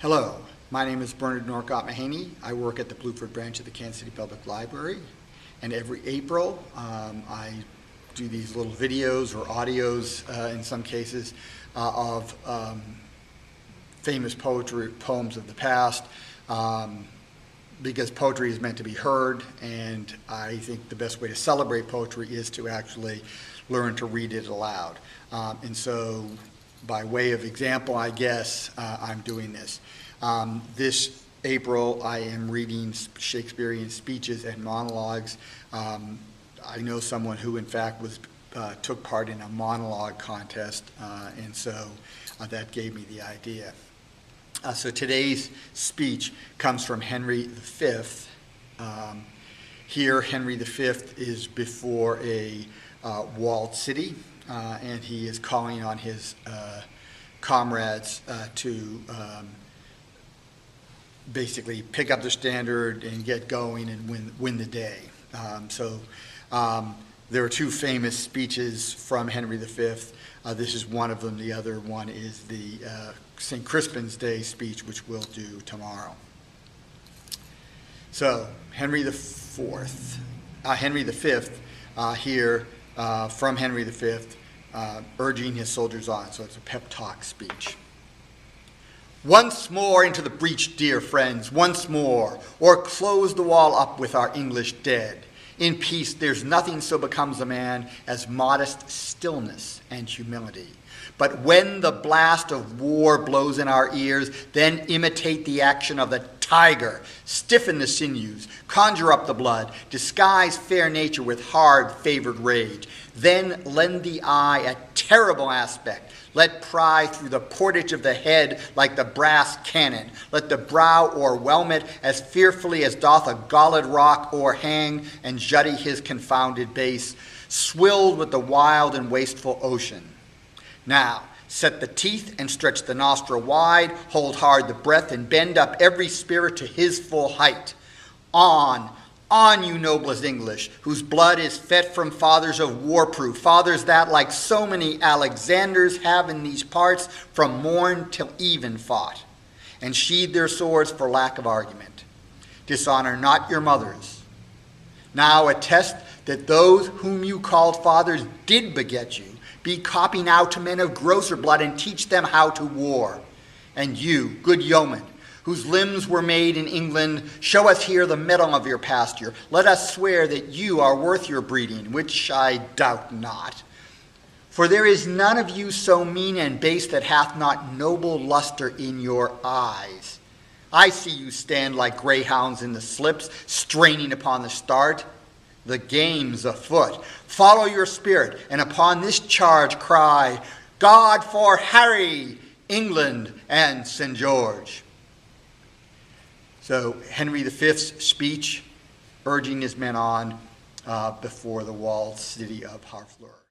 Hello, my name is Bernard Norcott-Mahany. I work at the Blueford branch of the Kansas City Public Library, and every April I do these little videos or audios in some cases of famous poetry poems of the past because poetry is meant to be heard, and I think the best way to celebrate poetry is to actually learn to read it aloud. And so by way of example, I guess, I'm doing this. This April, I am reading Shakespearean speeches and monologues. I know someone who, in fact, took part in a monologue contest, and so that gave me the idea. So today's speech comes from Henry V. Here, Henry V is before a walled city, and he is calling on his comrades to basically pick up the standard and get going and win the day. There are two famous speeches from Henry V. This is one of them. The other one is the St. Crispin's Day speech, which we'll do tomorrow. So Henry V here from Henry V, urging his soldiers on. So it's a pep talk speech. Once more into the breach, dear friends, once more, or close the wall up with our English dead. In peace, there's nothing so becomes a man as modest stillness and humility. But when the blast of war blows in our ears, then imitate the action of the tiger, stiffen the sinews, conjure up the blood, disguise fair nature with hard favored rage. Then lend the eye a terrible aspect. Let pry through the portage of the head like the brass cannon. Let the brow o'erwhelm it as fearfully as doth a galled rock o'erhang and jutty his confounded base, swilled with the wild and wasteful ocean. Now, set the teeth and stretch the nostril wide, hold hard the breath and bend up every spirit to his full height. On, you noblest English, whose blood is fet from fathers of war-proof, fathers that, like so many Alexanders, have in these parts from morn till even fought, and sheathed their swords for lack of argument. Dishonor not your mothers. Now attest that those whom you called fathers did beget you. Be copy now to men of grosser blood and teach them how to war. And you, good yeomen, whose limbs were made in England, show us here the mettle of your pasture. Let us swear that you are worth your breeding, which I doubt not. For there is none of you so mean and base that hath not noble luster in your eyes. I see you stand like greyhounds in the slips, straining upon the start. The game's afoot. Follow your spirit, and upon this charge cry, God for Harry, England, and St. George. So Henry V's speech urging his men on before the walled city of Harfleur.